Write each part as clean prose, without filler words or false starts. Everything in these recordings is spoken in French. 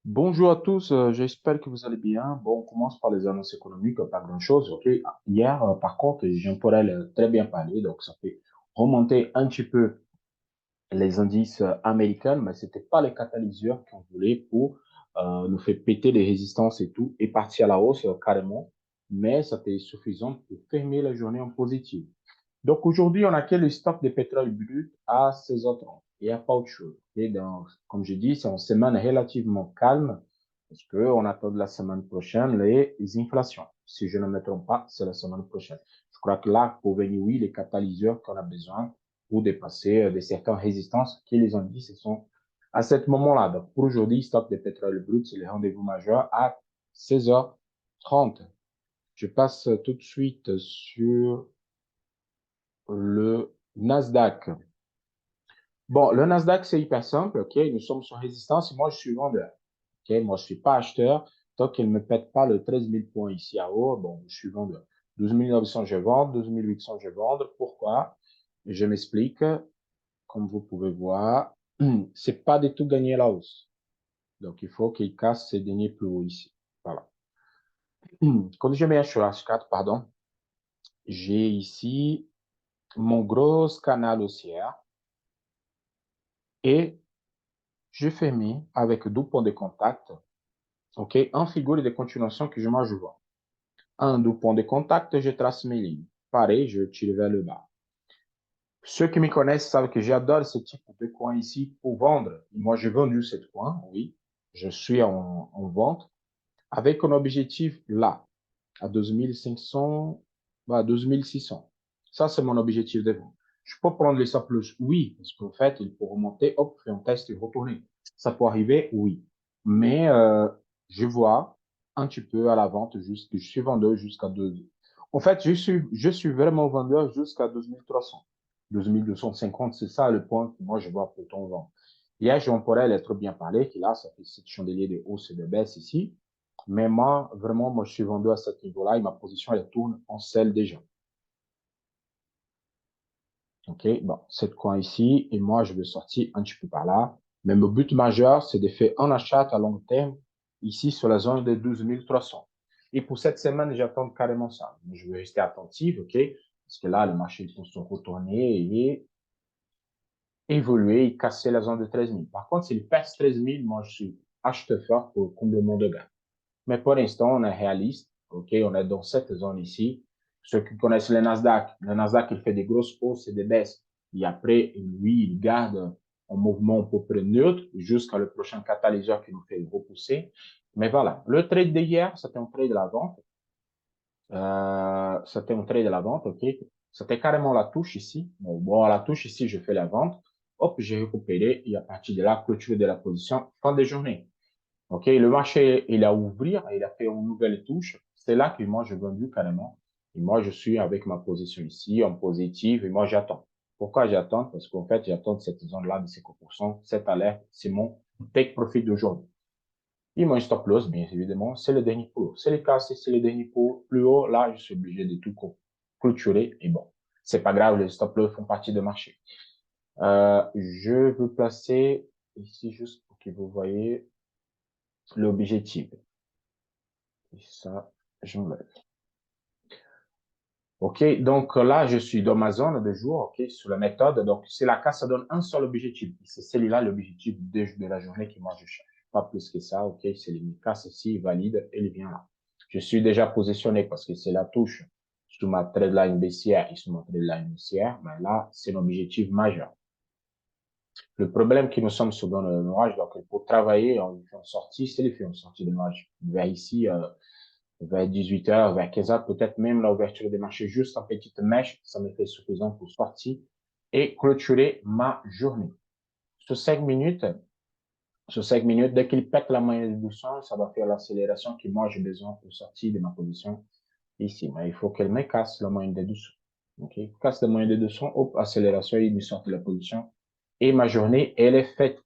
Bonjour à tous, j'espère que vous allez bien. Bon, on commence par les annonces économiques, pas grand-chose, ok. Hier, par contre, Jean Paul très bien parlé, donc ça fait remonter un petit peu les indices américains, mais c'était pas les catalyseurs qu'on voulait pour nous faire péter les résistances et tout, et partir à la hausse carrément, mais c'était suffisant pour fermer la journée en positif. Donc aujourd'hui, on a que le stock de pétrole brut à 16h30. Il n'y a pas autre chose. Et donc, comme je dis, c'est une semaine relativement calme parce qu'on attend de la semaine prochaine les inflations. Si je ne me trompe pas, c'est la semaine prochaine. Je crois que là, pour venir, oui, les catalyseurs qu'on a besoin pour dépasser de certaines résistances qui les ont dit, ce sont à ce moment-là. Donc pour aujourd'hui, stock de pétrole brut, c'est le rendez-vous majeur à 16h30. Je passe tout de suite sur le Nasdaq. Bon, le Nasdaq, c'est hyper simple, ok? Nous sommes sur résistance et moi, je suis vendeur. Ok? Moi, je suis pas acheteur. Tant qu'il ne me pète pas le 13 000 points ici à haut, bon, je suis vendeur. 12 900, je vends. 12 800, je vends. Pourquoi? Je m'explique. Comme vous pouvez voir, c'est pas du tout gagné à la hausse. Donc, il faut qu'il casse ces derniers plus hauts ici. Voilà. Quand je mets sur H4, pardon, j'ai ici mon gros canal haussière et je fais mis avec deux points de contact, ok, en figure de continuation que je m'ajoute. Un deux points de contact, je trace mes lignes. Pareil, je tire vers le bas. Ceux qui me connaissent savent que j'adore ce type de coin ici pour vendre. Moi, j'ai vendu ce coin, oui. Je suis en vente avec un objectif là, à 2500, à 2600. Ça, c'est mon objectif de vente. Je peux prendre les stop plus, oui, parce qu'en fait, il faut remonter, hop, faire un test et retourner. Ça peut arriver, oui. Mais je vois un petit peu à la vente, je suis vendeur jusqu'à 2. En fait, je suis vraiment vendeur jusqu'à 2300. 2250, c'est ça le point que moi je vois pour ton vent. Hier, Jean pourrait être bien parlé, qu'il a, ça fait 7 chandeliers de hausse et de baisse ici. Mais moi, vraiment, moi, je suis vendeur à ce niveau-là et ma position, elle tourne en celle des gens. OK, bon, cette coin ici, et moi, je vais sortir un petit peu par là. Mais mon but majeur, c'est de faire un achat à long terme ici sur la zone de 12 300. Et pour cette semaine, j'attends carrément ça. Je vais rester attentif, OK? Parce que là, le marché vont se retourner et évoluer et casser la zone de 13 000. Par contre, s'il passe 13 000, moi, je suis acheteur fort pour le comblement de gain. Mais pour l'instant, on est réaliste. OK, on est dans cette zone ici. Ceux qui connaissent le Nasdaq, il fait des grosses hausses et des baisses. Et après, lui, il garde un mouvement à peu près neutre jusqu'à le prochain catalyseur qui nous fait repousser. Mais voilà, le trade d'hier, c'était un trade de la vente. C'était un trade de la vente, OK. C'était carrément la touche ici. Bon, à la touche ici, je fais la vente. Hop, j'ai récupéré et à partir de là, clôture de la position, fin de journée. OK, le marché, il a ouvert, il a fait une nouvelle touche. C'est là que moi, je vendu carrément. Et moi, je suis avec ma position ici, en positive, et moi, j'attends. Pourquoi j'attends? Parce qu'en fait, j'attends cette zone-là de 50%. Cette alerte, c'est mon take profit d'aujourd'hui. Et mon stop loss, bien évidemment, c'est le dernier plus haut. C'est le cas, c'est le dernier plus haut. Là, je suis obligé de tout clôturer. Et bon, c'est pas grave, les stop loss font partie du marché. Je veux placer ici juste pour que vous voyez l'objectif. Et ça, je me lève. OK, donc là, je suis dans ma zone de jour, OK, sur la méthode. Donc, c'est la case, ça donne un seul objectif. C'est celui-là, l'objectif de la journée que moi, je cherche. Pas plus que ça, OK, c'est les casse ici, valide, et il vient là. Je suis déjà positionné parce que c'est la touche sur ma trade baissière et sur ma trade haussière. Mais là, c'est l'objectif majeur. Le problème que nous sommes sur dans le nuage, donc pour travailler, on fait une sortie, c'est le fait une sortie de nuage. Vers ici, vers 18h, vers 15h, peut-être même l'ouverture des marchés, juste en petite mèche, ça me fait suffisant pour sortir et clôturer ma journée. Sur 5 minutes, dès qu'il pète la moyenne de 200, ça va faire l'accélération que moi j'ai besoin pour sortir de ma position ici. Mais il faut qu'elle me casse la moyenne de 200. OK? Casse la moyenne de 200, hop, accélération, il me sort de la position. Et ma journée, elle est faite.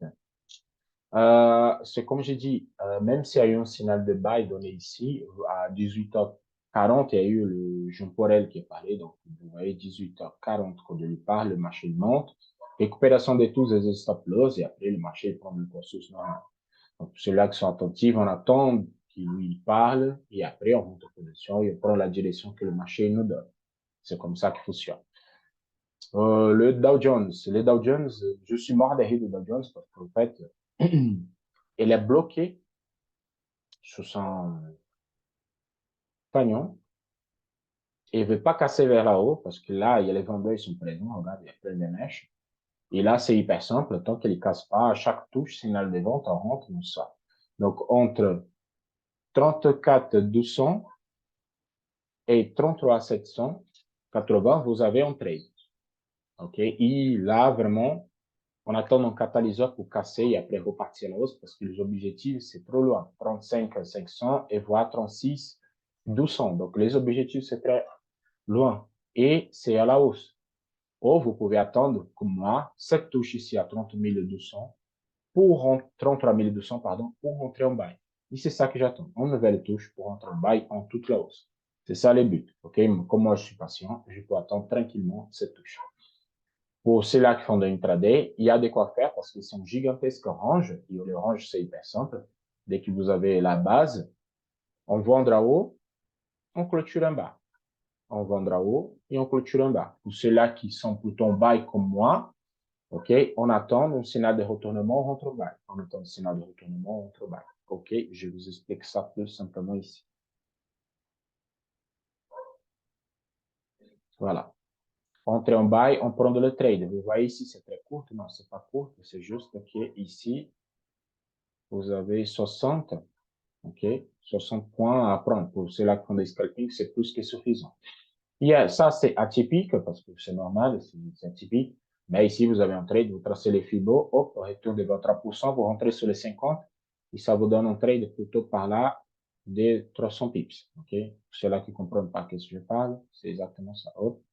C'est comme j'ai dit, même s'il y a eu un signal de bail donné ici, à 18h40, il y a eu le Jean Porel qui est parlé. Donc, vous voyez, 18h40, quand il parle, le marché monte. Récupération de tous les stop loss et après, le marché prend le processus normal. Donc, ceux-là qui sont attentifs, on attend qu'il parle et après, on monte en position et on prend la direction que le marché nous donne. C'est comme ça qu'il fonctionne. Le Dow Jones. Le Dow Jones, je suis mort derrière le Dow Jones parce qu'en fait, il est bloqué sur son panion et il ne veut pas casser vers là-haut parce que là, il y a les vendeurs, ils sont présents. Regarde, il y a plein de mèches. Et là, c'est hyper simple. Tant qu'il ne casse pas, à chaque touche, signal de vente, on rentre, on sort. Donc, entre 34 200 et 33 780, vous avez un trade. OK? Et là, vraiment, on attend un catalyseur pour casser et après repartir à la hausse parce que les objectifs, c'est trop loin. 35 500 et voire 36 200. Donc, les objectifs, c'est très loin. Et c'est à la hausse. Ou vous pouvez attendre, comme moi, cette touche ici à 30 200 pour 33 200, pardon, pour rentrer en bail. Et c'est ça que j'attends. Une nouvelle touche pour rentrer en bail en toute la hausse. C'est ça le but. OK? Comme moi, je suis patient, je peux attendre tranquillement cette touche. Pour ceux-là qui font de l'intraday, il y a de quoi faire parce qu'ils sont gigantesques range. Et le range, c'est hyper simple. Dès que vous avez la base, on vendra haut, on clôture en bas. On vendra haut et on clôture en bas. Pour ceux-là qui sont plutôt en bail comme moi, OK, on attend un signal de retournement, on rentre au bail. On attend un signal de retournement, on rentre au bail. OK, je vous explique ça plus simplement ici. Voilà. Entrer en bail, on prend le trade. Vous voyez ici, c'est très court. Non, c'est pas court. C'est juste que ici, vous avez 60. OK, 60 points à prendre. Pour ceux-là qui font des scalping, c'est plus que suffisant. Ça, c'est atypique parce que c'est normal, c'est atypique. Mais ici, vous avez un trade, vous tracez les Fibo, hop, au retour de votre 3%, vous rentrez sur les 50 et ça vous donne un trade plutôt par là de 300 pips. OK? Pour ceux-là qui ne comprennent pas ce que je parle, c'est exactement ça. Hop.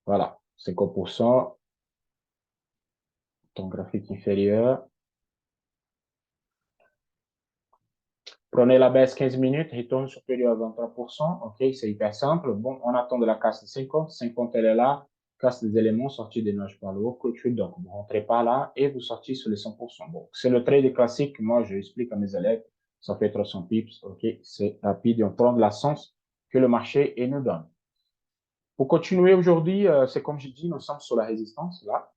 Voilà. 50%, ton graphique inférieur. Prenez la baisse 15 minutes, retourne supérieur à 23%. OK, c'est hyper simple. Bon, on attend de la casse de 50. 50, elle est là. Casse des éléments sortis des nuages par le haut. Clôture, donc vous rentrez par là et vous sortez sur les 100%. Bon, c'est le trade classique. Moi, je explique à mes élèves. Ça fait 300 pips. OK, c'est rapide et on prend de la sens que le marché nous donne. Pour continuer aujourd'hui, c'est comme je dis, nous sommes sur la résistance là.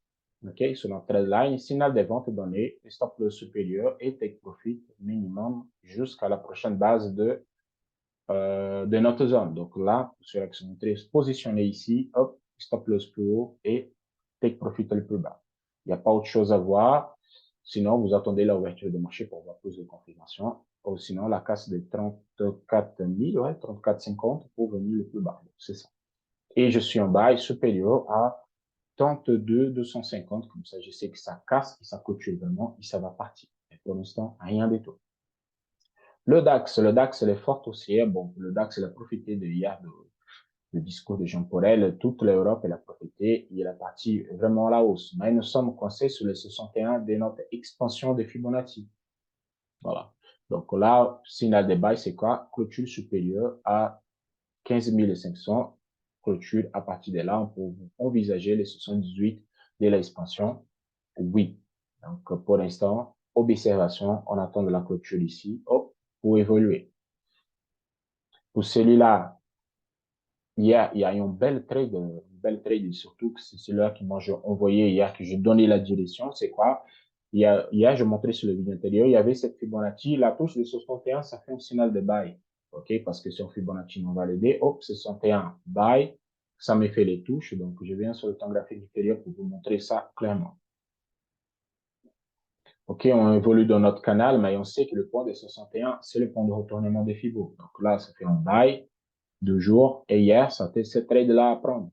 OK, sur notre trade line, signal des ventes donné, stop loss supérieur et take profit minimum jusqu'à la prochaine base de notre zone. Donc là, pour ceux qui sont positionnés ici, hop, stop loss plus haut et take profit le plus bas. Il n'y a pas autre chose à voir. Sinon, vous attendez l'ouverture du marché pour avoir plus de confirmation. Ou sinon, la casse de 34 000, ouais, 34,50 pour venir le plus bas. C'est ça. Et je suis en bail supérieur à 32 250, comme ça je sais que ça casse et ça clôture vraiment et ça va partir. Et pour l'instant, rien du tout. Le DAX, elle est forte haussière. Bon, le DAX, il a profité de hier du discours de Jean Paul. Toute l'Europe, elle a profité. Il est parti vraiment à la hausse. Mais nous sommes coincés sur les 61 de notre expansion de Fibonacci. Voilà. Donc là, signal de bail, c'est quoi? Clôture supérieure à 15 500. Clôture à partir de là, on peut envisager les 78 de l'expansion. Oui. Donc, pour l'instant, observation, on attend de la clôture ici, hop, pour évoluer. Pour celui-là, il y a une belle trade, surtout que c'est celui-là que moi j'ai envoyé hier, que j'ai donné la direction. C'est quoi? Hier, je montrais sur le vidéo antérieur, il y avait cette Fibonacci, la touche de 61, ça fait un signal de buy. OK? Parce que sur Fibonacci non validé, hop, 61, buy, ça me fait les touches. Donc, je viens sur le temps graphique inférieur pour vous montrer ça clairement. OK, on évolue dans notre canal, mais on sait que le point de 61, c'est le point de retournement des Fibo. Donc là, ça fait un buy, 2 jours, et hier, ça c'était ce trade-là à prendre.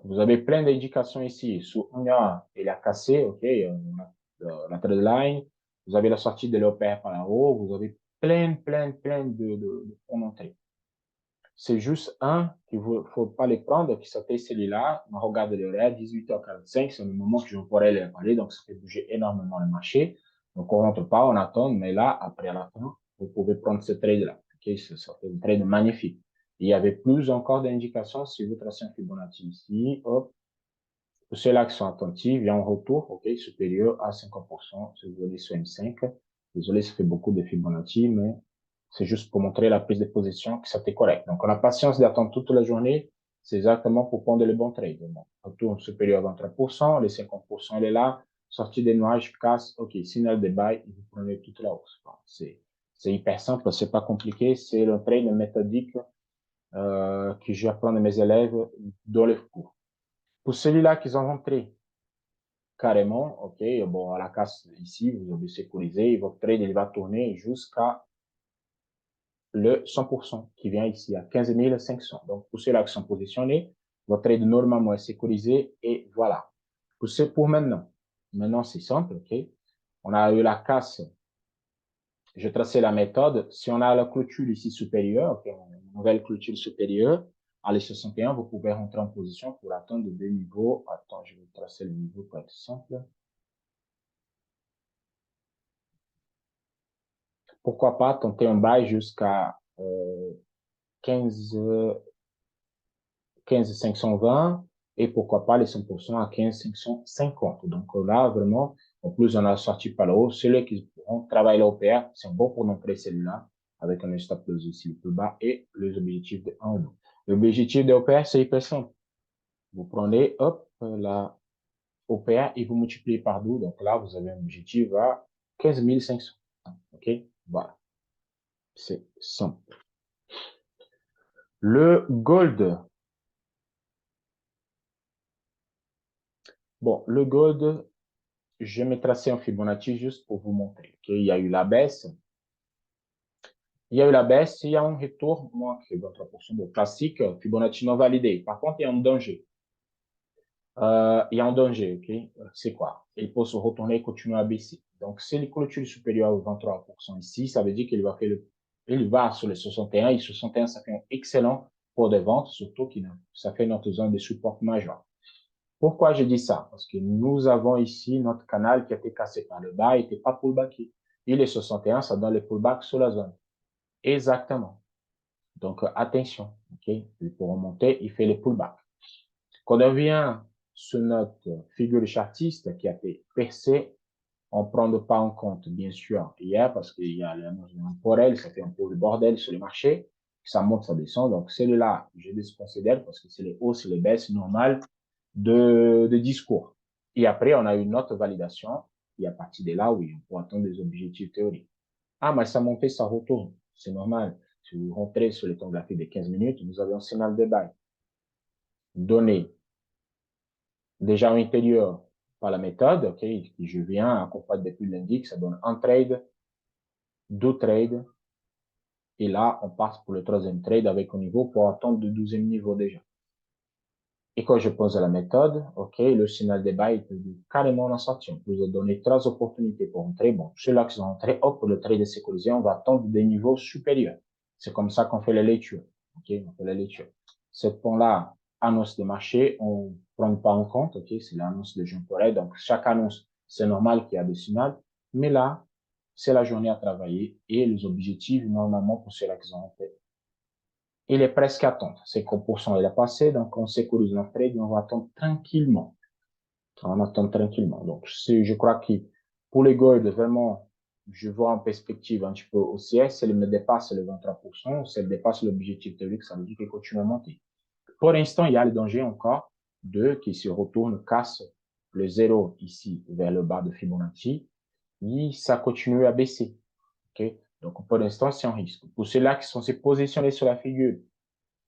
Vous avez plein d'indications ici. Sous un il a cassé, OK, la trade line. Vous avez la sortie de l'opère par là-haut. Vous avez plein de points d'entrée. C'est juste un qu'il ne faut pas les prendre, qui s'appelle celui-là. On regarde l'horaire, 18h45, c'est le moment que je pourrais les parler, donc ça fait bouger énormément le marché. Donc on rentre pas, on attend, mais là, après la fin, vous pouvez prendre ce trade-là. OK, ça fait un trade magnifique. Il y avait plus encore d'indications si vous tracez un Fibonacci ici. Hop. Pour ceux-là qui sont attentifs, il y a un retour, OK, supérieur à 50%. Si vous voulez sur M5. Désolé, ça fait beaucoup de Fibonacci, mais c'est juste pour montrer la prise de position que c'était correct. Donc, on a patience d'attendre toute la journée. C'est exactement pour prendre les bons trades. Bon, retour supérieur à 23%, les 50%, il est là. Sortie des nuages, casse, OK, signal de buy, vous prenez toute la hausse. Bon, c'est hyper simple, c'est pas compliqué. C'est le trade méthodique que j'apprends à mes élèves dans les cours. Pour celui-là qui ont rentré carrément, OK, bon, à la casse ici, vous avez sécurisé, votre trade, il va tourner jusqu'à le 100% qui vient ici à 15 500. Donc, pour ceux-là qui sont positionnés, votre trade normalement est sécurisé et voilà. Pour maintenant. Maintenant, c'est simple, OK? On a eu la casse. Je tracé la méthode. Si on a la clôture ici supérieure, OK, une nouvelle clôture supérieure, à les 61, vous pouvez rentrer en position pour atteindre des niveaux. Attends, je vais tracer le niveau pour être simple. Pourquoi pas tenter un bail jusqu'à 15, 15 520 et pourquoi pas les 100% à 15 550. Donc là, vraiment, en plus, on a sorti par le haut. Ceux qui pourront travailler l'OPR, c'est bon pour montrer celui-là avec un stop loss ici le plus bas et les objectifs de 1 ou 2. L'objectif de OPR, c'est hyper simple. Vous prenez, hop, la OPR et vous multipliez par 2. Donc là, vous avez un objectif à 15 500. OK? Voilà. C'est simple. Le gold. Bon, le gold, je vais tracer un Fibonacci juste pour vous montrer. Okay? Il y a eu la baisse. Il y a eu la baisse, il y a un retour, moins que 23% de classique, Fibonacci non validé. Par contre, il y a un danger. Il y a un danger, ok? C'est quoi? Il peut se retourner et continuer à baisser. Donc, si les clôtures supérieures au 23% ici, ça veut dire qu'il va faire il va sur les 61 et 61, ça fait un excellent pour de vente, surtout qu'il ça fait notre zone de support majeur. Pourquoi je dis ça? Parce que nous avons ici notre canal qui a été cassé par le bas, il n'était pas pullbacké. Il est 61, ça donne le pullback sur la zone. Exactement. Donc, attention, ok? Il peut remonter, il fait le pullback. Quand on revient sur notre figure de chartiste qui a été percée, on ne prend pas en compte, bien sûr, hier, parce qu'il y a l'annonce pour elle, ça fait un peu le bordel sur le marché, ça monte, ça descend. Donc, celui-là, je déconsidère parce que c'est les hausses et les baisses normales de discours. Et après, on a une autre validation. Et à partir de là, oui, on peut atteindre des objectifs théoriques. Ah, mais ça monte, ça retourne. C'est normal. Si vous rentrez sur le temps graphique de 15 minutes, vous avez un signal de bail. Donné déjà à l'intérieur par la méthode, ok, je viens accompagner depuis lundi, que ça donne un trade, deux trades, et là, on passe pour le troisième trade avec un niveau pour attendre le 12e niveau déjà. Et quand je pose la méthode, ok, le signal de buy est carrément en sortie. On peut donner trois opportunités pour entrer. Bon, ceux-là qui sont entrés, hop, le trade est sécurisé, on va attendre des niveaux supérieurs. C'est comme ça qu'on fait la lecture. Ok, on fait la lecture. Ce point-là, annonce de marché, on prend pas en compte, ok, c'est l'annonce de Jean Porret. Donc, chaque annonce, c'est normal qu'il y a des signaux. Mais là, c'est la journée à travailler et les objectifs, normalement, pour ceux-là qui ont fait, il est presque à temps. 50% il est passé, donc on sécurise notre trade et on va attendre tranquillement. On attend tranquillement. Donc, je crois que pour les gold, vraiment, je vois en perspective un petit peu haussière. Si elle me dépasse le 23%, si elle dépasse l'objectif théorique, ça veut dire qu'elle continue à monter. Pour l'instant, il y a le danger encore de qui se retourne, casse le zéro ici vers le bas de Fibonacci et ça continue à baisser. Okay? Donc, pour l'instant, c'est un risque. Pour ceux-là qui sont positionnés sur la figure,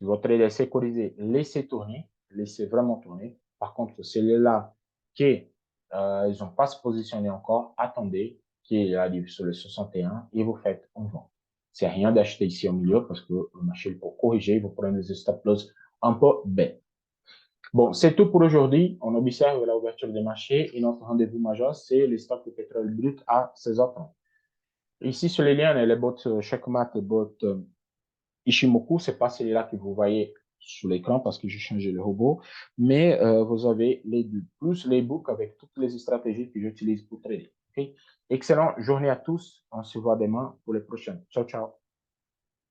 votre trade est sécurisé, laissez tourner, laissez vraiment tourner. Par contre, celui-là qui ils n'ont pas se positionné encore, attendez qu'il arrive sur le 61 et vous faites un vent. C'est rien d'acheter ici au milieu parce que le marché pour corriger, vous prenez des stop loss un peu bêtes. Bon, c'est tout pour aujourd'hui. On observe la ouverture des marchés et notre rendez-vous majeur, c'est les stocks de pétrole brut à 16h30. Ici, sur les liens, les bots Checkmate et bots Ishimoku, c'est pas celui-là que vous voyez sur l'écran parce que j'ai changé le robot, mais vous avez les deux, plus les books avec toutes les stratégies que j'utilise pour trader. Okay? Excellente journée à tous. On se voit demain pour les prochaines. Ciao, ciao.